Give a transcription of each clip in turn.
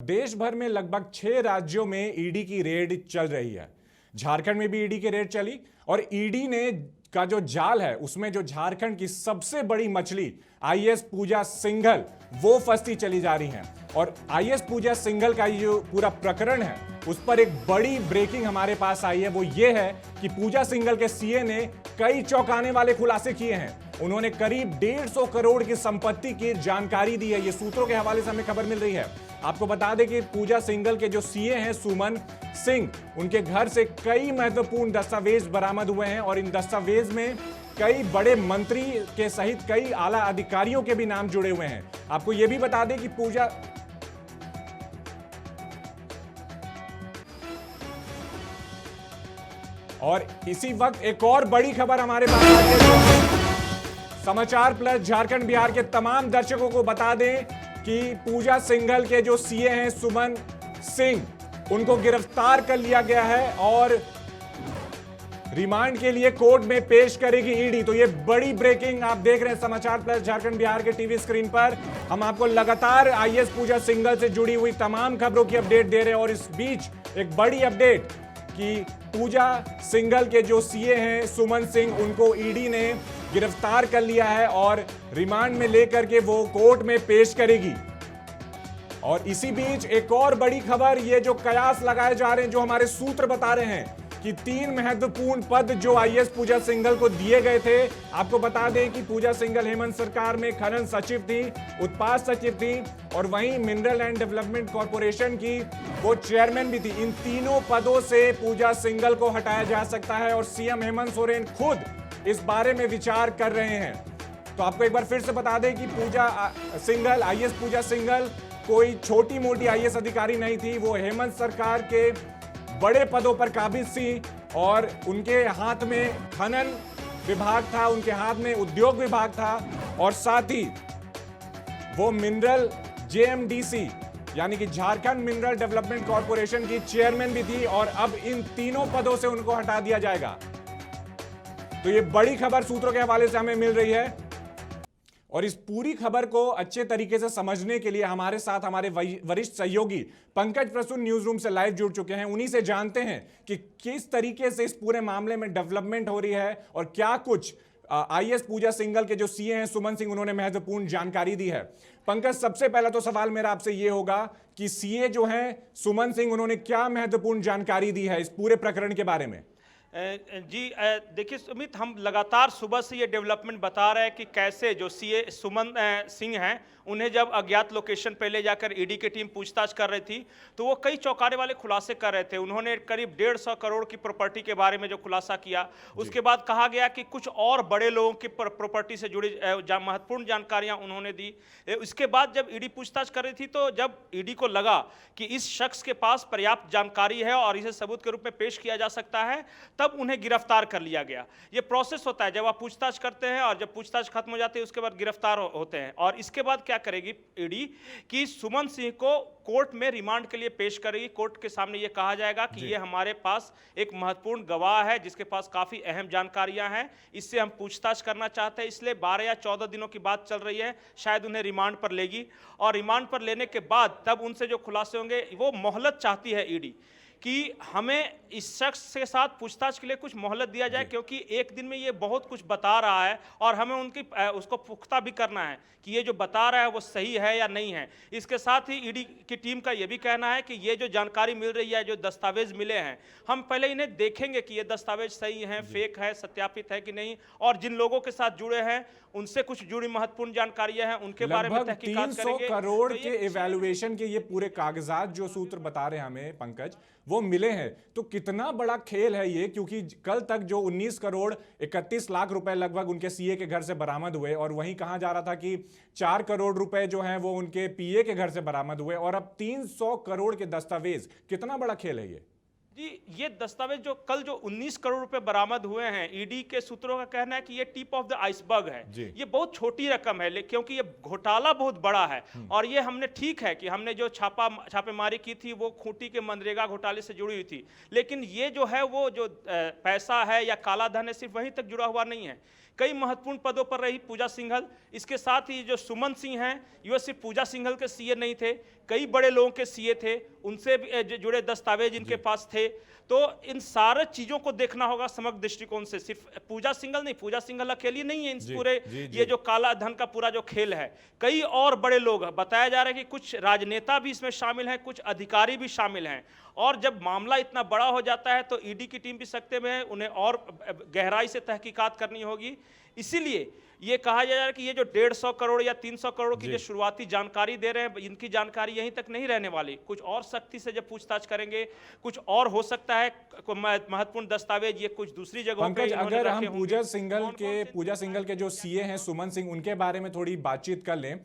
देश भर में लगभग 6 राज्यों में ईडी की रेड चल रही है। झारखंड में भी ईडी की रेड चली और ईडी ने का जो जाल है उसमें जो झारखंड की सबसे बड़ी मछली आईएएस पूजा सिंघल वो फंसती चली जा रही है। और आईएएस पूजा सिंघल का ये जो पूरा प्रकरण है उस पर एक बड़ी ब्रेकिंग हमारे पास आई है। वो ये है कि पूजा सिंघल के सीए ने कई चौंकाने वाले खुलासे किए हैं। उन्होंने करीब 150 करोड़ की संपत्ति की जानकारी दी है। ये सूत्रों के हवाले से हमें खबर मिल रही है। आपको बता दें कि पूजा सिंघल के जो सीए हैं सुमन सिंह, उनके घर से कई महत्वपूर्ण दस्तावेज बरामद हुए हैं और इन दस्तावेज में कई बड़े मंत्री के सहित कई आला अधिकारियों के भी नाम जुड़े हुए हैं। आपको यह भी बता दें कि पूजा और इसी वक्त एक और बड़ी खबर हमारे पास आ रही है। समाचार प्लस झारखंड बिहार के तमाम दर्शकों को बता दें कि पूजा सिंघल के जो सीए हैं सुमन सिंह, उनको गिरफ्तार कर लिया गया है और रिमांड के लिए कोर्ट में पेश करेगी ईडी। तो ये बड़ी ब्रेकिंग आप देख रहे हैं समाचार प्लस झारखंड बिहार के टीवी स्क्रीन पर। हम आपको लगातार आईएएस पूजा सिंघल से जुड़ी हुई तमाम खबरों की अपडेट दे रहे हैं और इस बीच एक बड़ी अपडेट कि पूजा सिंघल के जो सीए हैं सुमन सिंह, उनको ईडी ने गिरफ्तार कर लिया है और रिमांड में लेकर के वो कोर्ट में पेश करेगी। और इसी बीच एक और बड़ी खबर, ये जो कयास लगाए जा रहे हैं, जो हमारे सूत्र बता रहे हैं कि 3 महत्वपूर्ण पद जो आईएएस पूजा सिंघल को दिए गए थे। आपको बता दें कि पूजा सिंघल हेमंत सरकार में खनन सचिव थी, उत्पाद सचिव थी और वहीं मिनरल एंड डेवलपमेंट कॉर्पोरेशन की वो चेयरमैन भी थी। इन तीनों पदों से पूजा सिंघल को हटाया जा सकता है और सीएम हेमंत सोरेन खुद इस बारे में विचार कर रहे हैं। तो आपको एक बार फिर से बता दें कि पूजा सिंघल, आईएएस पूजा सिंघल कोई छोटी मोटी आईएएस अधिकारी नहीं थी। वो हेमंत सरकार के बड़े पदों पर काबिज थी और उनके हाथ में खनन विभाग था, उनके हाथ में उद्योग विभाग था और साथ ही वो मिनरल जेएमडीसी यानी कि झारखंड मिनरल डेवलपमेंट कॉर्पोरेशन की चेयरमैन भी थी। और अब इन तीनों पदों से उनको हटा दिया जाएगा। तो ये बड़ी खबर सूत्रों के हवाले से हमें मिल रही है और इस पूरी खबर को अच्छे तरीके से समझने के लिए हमारे साथ हमारे वरिष्ठ सहयोगी पंकज प्रसून न्यूज रूम से लाइव जुड़ चुके हैं। उन्हीं से जानते हैं कि किस तरीके से इस पूरे मामले में डेवलपमेंट हो रही है और क्या कुछ आईएएस पूजा सिंघल के जो सीए हैं सुमन सिंह, उन्होंने महत्वपूर्ण जानकारी दी है। पंकज, सबसे पहला तो सवाल मेरा आपसे यह होगा कि सीए जो हैं सुमन सिंह, उन्होंने क्या महत्वपूर्ण जानकारी दी है इस पूरे प्रकरण के बारे में? जी देखिए सुमित, हम लगातार सुबह से ये डेवलपमेंट बता रहे हैं कि कैसे जो सीए सुमन सिंह हैं, उन्हें जब अज्ञात लोकेशन पे ले जाकर ईडी की टीम पूछताछ कर रही थी तो वो कई चौंकाने वाले खुलासे कर रहे थे। उन्होंने करीब 150 करोड़ की प्रॉपर्टी के बारे में जो खुलासा किया, उसके बाद कहा गया कि कुछ और बड़े लोगों की प्रॉपर्टी से जुड़ी महत्वपूर्ण जानकारियां उन्होंने दी। इसके बाद जब ईडी पूछताछ कर रही थी तो जब ईडी को लगा कि इस शख्स के पास पर्याप्त जानकारी है और इसे सबूत के रूप में पेश किया जा सकता है, तब उन्हें गिरफ्तार कर लिया गया। ये प्रोसेस होता है, जब आप पूछताछ करते हैं और जब पूछताछ खत्म हो जाती है उसके बाद गिरफ्तार होते हैं। और इसके बाद क्या करेगी ईडी कि सुमन सिंह को कोर्ट में रिमांड के लिए पेश करेगी। कोर्ट के सामने ये कहा जाएगा कि ये हमारे पास एक महत्वपूर्ण गवाह है जिसके पास काफी अहम जानकारियां हैं, इससे हम पूछताछ करना चाहते हैं, इसलिए 12 या 14 दिनों की बात चल रही है, शायद उन्हें रिमांड पर लेगी। और रिमांड पर लेने के बाद तब उनसे जो खुलासे होंगे, वो मोहलत चाहती है ईडी कि हमें इस शख्स के साथ पूछताछ के लिए कुछ मोहलत दिया जाए, क्योंकि एक दिन में ये बहुत कुछ बता रहा है और हमें उसको पुख्ता भी करना है कि ये जो बता रहा है वो सही है या नहीं है। इसके साथ ही ईडी की टीम का ये भी कहना है कि ये जो जानकारी मिल रही है, जो दस्तावेज मिले हैं, हम पहले इन्हें देखेंगे कि ये दस्तावेज सही है, फेक है, सत्यापित है कि नहीं, और जिन लोगों के साथ जुड़े हैं उनसे कुछ जुड़ी महत्वपूर्ण जानकारियां हैं, उनके बारे में तहकीकात करेंगे। 300 करोड़ के इवैल्यूएशन के ये पूरे कागजात जो सूत्र बता रहे हैं हमें पंकज, वो मिले हैं। तो कितना बड़ा खेल है ये, क्योंकि कल तक जो 19 करोड़ 31 लाख रुपए लगभग उनके सीए के घर से बरामद हुए और वहीं कहा जा रहा था कि 4 करोड़ रुपए जो हैं वो उनके पीए के घर से बरामद हुए और अब 300 करोड़ के दस्तावेज, कितना बड़ा खेल है ये? जी, ये दस्तावेज जो कल जो 19 करोड़ रुपए बरामद हुए हैं, ईडी के सूत्रों का कहना है कि ये टिप ऑफ द आइसबर्ग है। ये बहुत छोटी रकम है क्योंकि ये घोटाला बहुत बड़ा है। और ये हमने ठीक है कि हमने जो छापेमारी की थी वो खूंटी के मनरेगा घोटाले से जुड़ी हुई थी, लेकिन ये जो है वो जो पैसा है या काला धन है सिर्फ वहीं तक जुड़ा हुआ नहीं है। कई महत्वपूर्ण पदों पर रही पूजा सिंघल। इसके साथ ही जो सुमन सिंह हैं, ये सिर्फ पूजा सिंघल के सीए नहीं थे, कई बड़े लोगों के सीए थे, उनसे भी जुड़े दस्तावेज इनके पास थे। तो इन सारे चीजों को देखना होगा समग्र दृष्टिकोण से, सिर्फ पूजा सिंघल नहीं, पूजा सिंघल अकेली नहीं है इस पूरे ये जो काला धन का पूरा जो खेल है। कई और बड़े लोग बताया जा रहा है कि कुछ राजनेता भी इसमें शामिल हैं, कुछ अधिकारी भी शामिल हैं। और जब मामला इतना बड़ा हो जाता है तो ईडी की टीम भी सकते में है, उन्हें और गहराई से तहकीकात करनी होगी। इसीलिए ये कहा जा रहा है कि ये जो 150 करोड़ या 300 करोड़ की जो शुरुआती जानकारी दे रहे हैं, इनकी जानकारी यहीं तक नहीं रहने वाली। कुछ और सख्ती से जब पूछताछ करेंगे, कुछ और हो सकता है महत्वपूर्ण दस्तावेज ये कुछ दूसरी जगहों पे अगर हम पूजा सिंघल के जो सीए हैं सुमन सिंह, उनके बारे में थोड़ी बातचीत कर लें।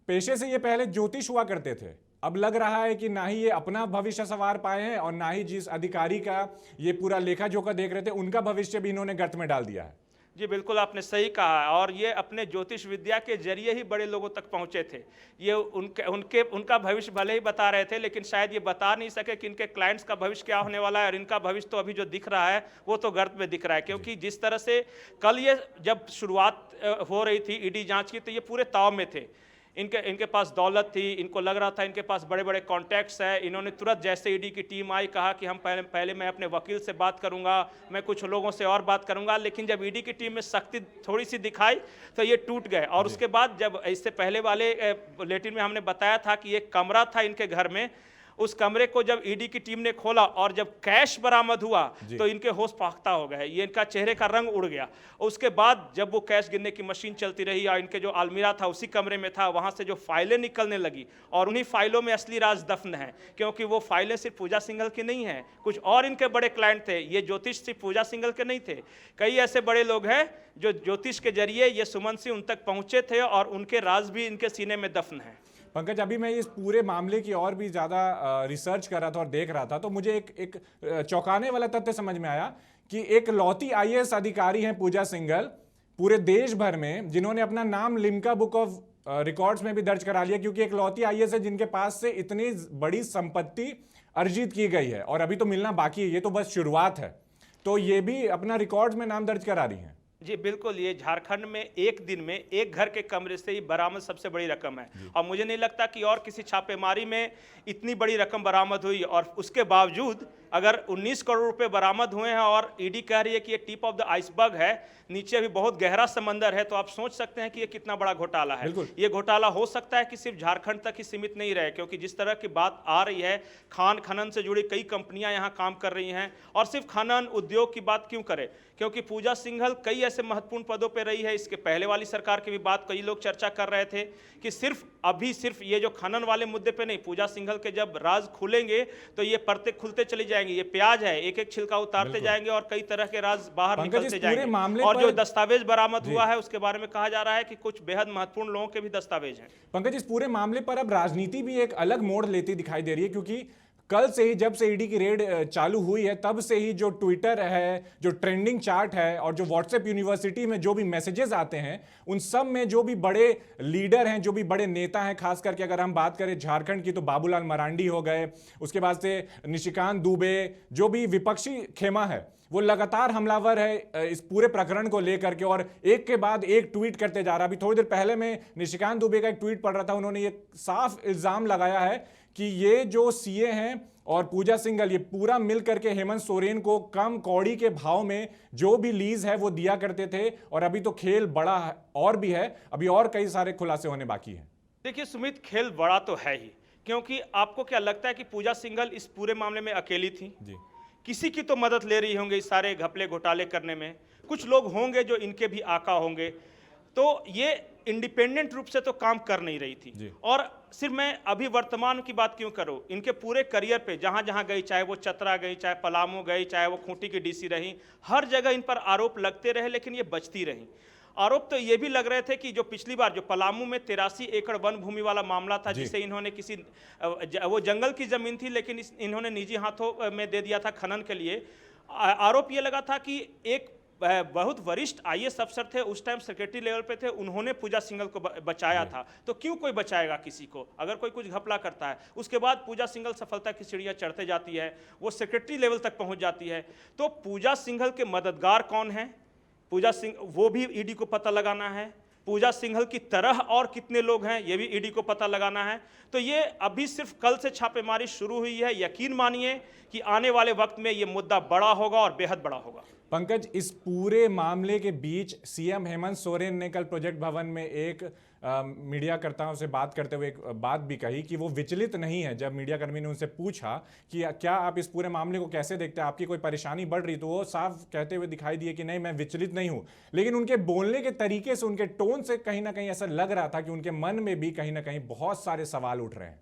पेशे से ये पहले ज्योतिष हुआ करते थे, अब लग रहा है कि ना ही ये अपना भविष्य संवार पाए हैं और ना ही जिस अधिकारी का ये पूरा लेखा जोखा देख रहे थे उनका भविष्य भी इन्होंने गर्त में डाल दिया है। जी बिल्कुल, आपने सही कहा। और ये अपने ज्योतिष विद्या के जरिए ही बड़े लोगों तक पहुंचे थे। ये उनका भविष्य भले ही बता रहे थे, लेकिन शायद ये बता नहीं सके कि इनके क्लाइंट्स का भविष्य क्या होने वाला है। और इनका भविष्य तो अभी जो दिख रहा है वो तो गर्त में दिख रहा है, क्योंकि जिस तरह से कल ये जब शुरुआत हो रही थी ईडी जांच की, तो ये पूरे ताव में थे। इनके पास दौलत थी, इनको लग रहा था इनके पास बड़े बड़े कॉन्टैक्ट्स हैं। इन्होंने तुरंत जैसे ईडी की टीम आई कहा कि हम पहले मैं अपने वकील से बात करूंगा, मैं कुछ लोगों से और बात करूंगा। लेकिन जब ईडी की टीम में सख्ती थोड़ी सी दिखाई तो ये टूट गए। और उसके बाद जब इससे पहले वाले बुलेटिन में हमने बताया था कि एक कमरा था इनके घर में, उस कमरे को जब ईडी की टीम ने खोला और जब कैश बरामद हुआ तो इनके होश फाख्ता हो गए, ये इनका चेहरे का रंग उड़ गया। उसके बाद जब वो कैश गिनने की मशीन चलती रही और इनके जो अलमीरा था उसी कमरे में था, वहां से जो फाइलें निकलने लगी और उन्हीं फाइलों में असली राज दफन है। क्योंकि वो फाइलें सिर्फ पूजा सिंघल की नहीं है, कुछ और इनके बड़े क्लाइंट थे। ये ज्योतिष सिर्फ पूजा सिंघल के नहीं थे, कई ऐसे बड़े लोग हैं जो ज्योतिष के जरिए ये सुमन सिंह उन तक पहुंचे थे और उनके राज भी इनके सीने में दफन है। पंकज, अभी मैं इस पूरे मामले की और भी ज़्यादा रिसर्च कर रहा था और देख रहा था, तो मुझे एक चौंकाने वाला तथ्य समझ में आया कि एक लौती आईएएस अधिकारी हैं पूजा सिंघल पूरे देश भर में, जिन्होंने अपना नाम लिम्का बुक ऑफ रिकॉर्ड्स में भी दर्ज करा लिया, क्योंकि एक लौती आईएएस है जिनके पास से इतनी बड़ी संपत्ति अर्जित की गई है और अभी तो मिलना बाकी है। ये तो बस शुरुआत है, तो ये भी अपना रिकॉर्ड्स में नाम दर्ज करा रही हैं। जी बिल्कुल, ये झारखंड में एक दिन में एक घर के कमरे से ही बरामद सबसे बड़ी रकम है। और मुझे नहीं लगता कि और किसी छापेमारी में इतनी बड़ी रकम बरामद हुई। और उसके बावजूद अगर 19 करोड़ रुपए बरामद हुए हैं और ईडी कह रही है कि ये टिप ऑफ द आइसबर्ग है, नीचे अभी बहुत गहरा समंदर है, तो आप सोच सकते हैं कि ये कितना बड़ा घोटाला है। ये घोटाला हो सकता है कि सिर्फ झारखंड तक ही सीमित नहीं रहे, क्योंकि जिस तरह की बात आ रही है, खान खनन से जुड़ी कई कंपनियां यहाँ काम कर रही हैं। और सिर्फ खनन उद्योग की बात क्यों करें, क्योंकि पूजा सिंघल कई ऐसे महत्वपूर्ण पदों पर रही है। इसके पहले वाली सरकार की भी बात कई लोग चर्चा कर रहे थे कि सिर्फ ये जो खनन वाले मुद्दे पे नहीं, पूजा सिंघल के जब राज खुलेंगे तो ये परतें खुलते चली जाएंगी। ये प्याज है, एक एक छिलका उतारते जाएंगे और कई तरह के राज बाहर निकलते जाएंगे। और जो दस्तावेज बरामद हुआ है उसके बारे में कहा जा रहा है कि कुछ बेहद महत्वपूर्ण लोगों के भी दस्तावेज हैं। पंकज, इस पूरे मामले पर अब राजनीति भी एक अलग मोड़ लेती दिखाई दे रही है, क्योंकि कल से ही जब से ईडी की रेड चालू हुई है तब से ही जो ट्विटर है, जो ट्रेंडिंग चार्ट है और जो व्हाट्सएप यूनिवर्सिटी में जो भी मैसेजेस आते हैं, उन सब में जो भी बड़े लीडर हैं, जो भी बड़े नेता हैं, खास करके अगर हम बात करें झारखंड की तो बाबूलाल मरांडी हो गए, उसके बाद से निशिकांत दुबे, जो भी विपक्षी खेमा है वो लगातार हमलावर है इस पूरे प्रकरण को लेकर के और एक के बाद एक ट्वीट करते जा रहा। अभी थोड़ी देर पहले मैं निशिकांत दुबे का एक ट्वीट पढ़ रहा था, उन्होंने ये साफ इल्जाम लगाया है कि ये जो सीए हैं और पूजा सिंघल, ये पूरा मिल करके हेमंत सोरेन को कम कौड़ी के भाव में जो भी लीज है वो दिया करते थे। और अभी तो खेल बड़ा और भी है, अभी और कई सारे खुलासे होने बाकी हैं। देखिए सुमित, खेल बड़ा तो है ही, क्योंकि आपको क्या लगता है कि पूजा सिंघल इस पूरे मामले में अकेली थी? जी, किसी की तो मदद ले रही होंगे इस सारे घपले घोटाले करने में। कुछ लोग होंगे जो इनके भी आका होंगे, तो ये इंडिपेंडेंट रूप से तो काम कर नहीं रही थी। और सिर्फ मैं अभी वर्तमान की बात क्यों करूं, इनके पूरे करियर पे जहां जहां गई, चाहे वो चतरा गई, चाहे पलामू गई, चाहे वो खूंटी की डीसी रही, हर जगह इन पर आरोप लगते रहे, लेकिन ये बचती रही। आरोप तो ये भी लग रहे थे कि जो पिछली बार जो पलामू में 83 एकड़ वन भूमि वाला मामला था, जिसे इन्होंने वो जंगल की जमीन थी लेकिन इन्होंने निजी हाथों में दे दिया था खनन के लिए। आरोप ये लगा था कि एक बहुत वरिष्ठ आईएएस अफसर थे, उस टाइम सेक्रेटरी लेवल पे थे, उन्होंने पूजा सिंघल को बचाया था। तो क्यों कोई बचाएगा किसी को अगर कोई कुछ घपला करता है? उसके बाद पूजा सिंघल सफलता की सीढ़ियां चढ़ते जाती है, वो सेक्रेटरी लेवल तक पहुंच जाती है। तो पूजा सिंघल के मददगार कौन है? पूजा सिंह, वो भी ईडी को पता लगाना है। पूजा सिंघल की तरह और कितने लोग हैं ये भी ईडी को पता लगाना है। तो ये अभी सिर्फ कल से छापेमारी शुरू हुई है, यकीन मानिए कि आने वाले वक्त में ये मुद्दा बड़ा होगा और बेहद बड़ा होगा। पंकज, इस पूरे मामले के बीच सीएम हेमंत सोरेन ने कल प्रोजेक्ट भवन में एक मीडियाकर्ताओं से बात करते हुए एक बात भी कही कि वो विचलित नहीं है। जब मीडियाकर्मी ने उनसे पूछा कि क्या आप इस पूरे मामले को कैसे देखते हैं, आपकी कोई परेशानी बढ़ रही, तो वो साफ कहते हुए दिखाई दिए कि नहीं, मैं विचलित नहीं हूं। लेकिन उनके बोलने के तरीके से, उनके टोन से कहीं ना कहीं ऐसा लग रहा था कि उनके मन में भी कहीं ना कहीं बहुत सारे सवाल उठ रहे हैं।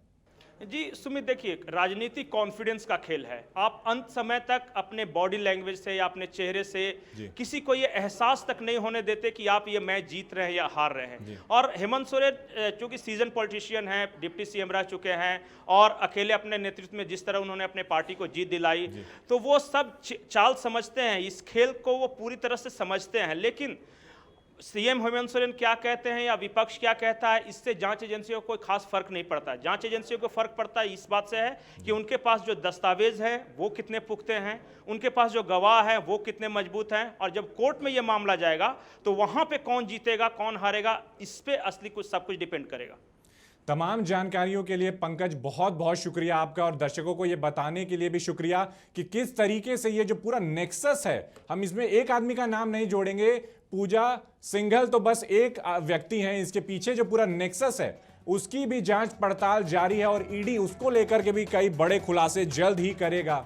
जी सुमित, देखिए राजनीति कॉन्फिडेंस का खेल है। आप अंत समय तक अपने बॉडी लैंग्वेज से या अपने चेहरे से किसी को ये एहसास तक नहीं होने देते कि आप ये मैच जीत रहे हैं या हार रहे हैं। और हेमंत सोरेन चूंकि सीजन पॉलिटिशियन हैं, डिप्टी सीएम रह चुके हैं और अकेले अपने नेतृत्व में जिस तरह उन्होंने अपने पार्टी को जीत दिलाई, तो वो सब चाल समझते हैं, इस खेल को वो पूरी तरह से समझते हैं। लेकिन सीएम हेमंत सोरेन क्या कहते हैं या विपक्ष क्या कहता है, इससे जांच एजेंसियों को कोई खास फर्क नहीं पड़ता है। जांच एजेंसियों को फर्क पड़ता है इस बात से है कि उनके पास जो दस्तावेज है वो कितने पुख्ते हैं, उनके पास जो गवाह है वो कितने मजबूत हैं, और जब कोर्ट में ये मामला जाएगा तो वहां पे कौन जीतेगा कौन हारेगा, इस पे असली कुछ सब कुछ डिपेंड करेगा। तमाम जानकारियों के लिए पंकज बहुत बहुत शुक्रिया आपका, और दर्शकों को ये बताने के लिए भी शुक्रिया कि किस तरीके से ये जो पूरा नेक्सस है, हम इसमें एक आदमी का नाम नहीं जोड़ेंगे, पूजा सिंघल तो बस एक व्यक्ति हैं, इसके पीछे जो पूरा नेक्सस है उसकी भी जांच पड़ताल जारी है और ईडी उसको लेकर के भी कई बड़े खुलासे जल्द ही करेगा।